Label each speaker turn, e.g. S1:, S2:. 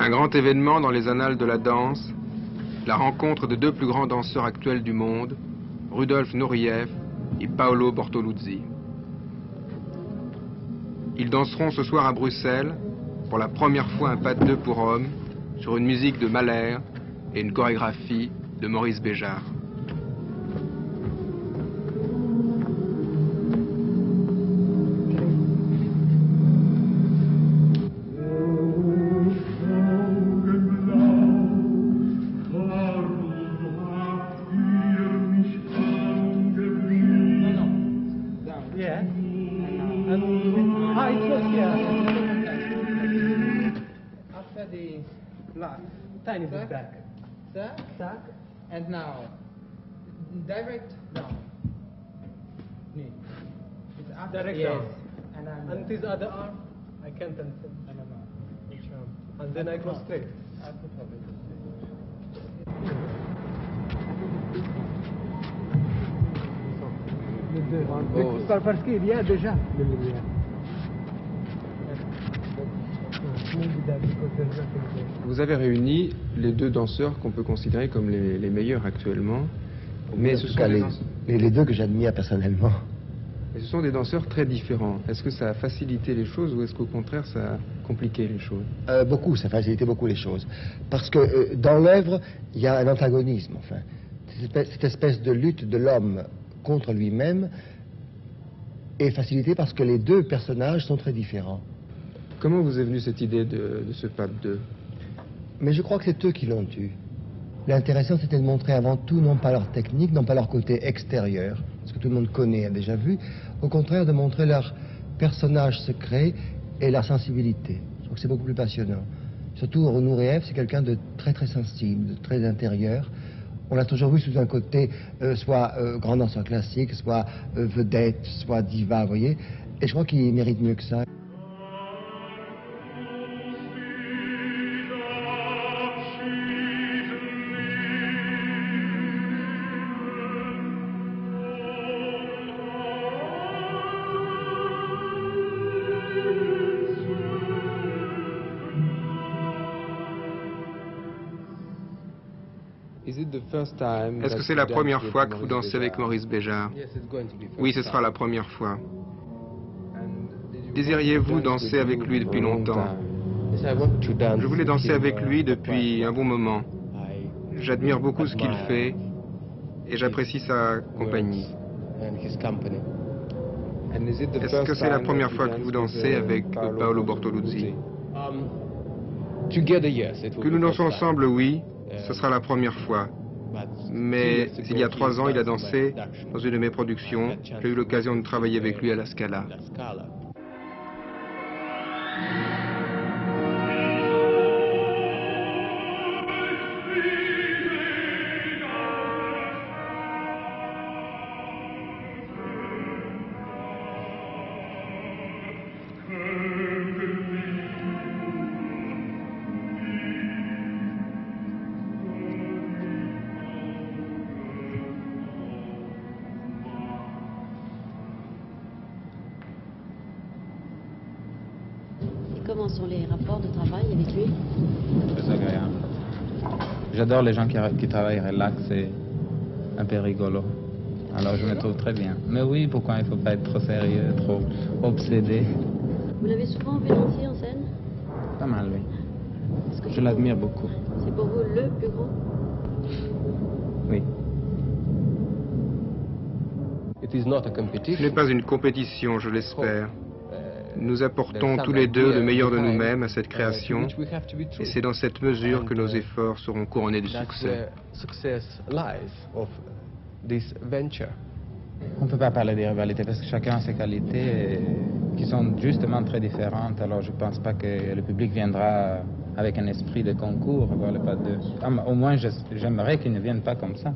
S1: Un grand événement dans les annales de la danse, la rencontre de deux plus grands danseurs actuels du monde, Rudolf Nureyev et Paolo Bortoluzzi. Ils danseront ce soir à Bruxelles, pour la première fois un pas de deux pour hommes, sur une musique de Mahler et une chorégraphie de Maurice Béjart.
S2: Tiny bit back.
S3: Back. And now, direct down. Knee. It's up.
S2: Direct
S3: yes.
S2: down.
S3: And
S2: this other arm, I can't until. I don't know. Which arm? And then I go straight.
S3: I put a bit.
S2: Parce qu'il y a déjà le lumière.
S1: Vous avez réuni les deux danseurs qu'on peut considérer comme les meilleurs actuellement.
S4: Mais ce sont les deux que j'admire personnellement.
S1: Et ce sont des danseurs très différents. Est-ce que ça a facilité les choses ou est-ce qu'au contraire ça a compliqué les choses?
S4: Beaucoup, ça a facilité beaucoup les choses. Parce que dans l'œuvre, il y a un antagonisme, enfin. Cette espèce de lutte de l'homme contre lui-même est facilitée parce que les deux personnages sont très différents.
S1: Comment vous est venue cette idée de ce pas de deux?
S4: Mais je crois que c'est eux qui l'ont eu. L'intéressant, c'était de montrer avant tout, non pas leur technique, non pas leur côté extérieur, ce que tout le monde connaît, a déjà vu, au contraire de montrer leur personnage secret et leur sensibilité. Je trouve que c'est beaucoup plus passionnant. Surtout, Nureyev, c'est quelqu'un de très très sensible, de très intérieur. On l'a toujours vu sous un côté soit grand danseur classique, soit vedette, soit diva, vous voyez. Et je crois qu'il mérite mieux que ça.
S1: Est-ce que c'est la première fois que vous dansez avec Maurice Béjart? Oui, ce sera la première fois. Désiriez-vous danser avec lui depuis longtemps? Je voulais danser avec lui depuis un bon moment. J'admire beaucoup ce qu'il fait et j'apprécie sa compagnie. Est-ce que c'est la première fois que vous dansez avec Paolo Bortoluzzi? Que nous dansons ensemble, oui, ce sera la première fois. Mais il y a 3 ans, il a dansé dans une de mes productions. J'ai eu l'occasion de travailler avec lui à la Scala.
S5: Comment sont les rapports de travail avec lui?
S6: Très agréable. J'adore les gens qui travaillent relax et un peu rigolo. Alors je me trouve très bien. Mais oui, pourquoi il ne faut pas être trop sérieux, trop obsédé?
S5: Vous l'avez souvent vu danser en scène?
S6: Pas mal, oui. Je l'admire beaucoup.
S5: C'est pour vous le plus grand?
S6: Oui.
S1: Ce n'est pas une compétition, je l'espère. Nous apportons tous les deux le meilleur de nous-mêmes à cette création et c'est dans cette mesure que nos efforts seront couronnés du succès.
S6: On ne peut pas parler des rivalités parce que chacun a ses qualités qui sont justement très différentes. Alors je ne pense pas que le public viendra avec un esprit de concours voir le pas de deux. Au moins j'aimerais qu'ils ne viennent pas comme ça.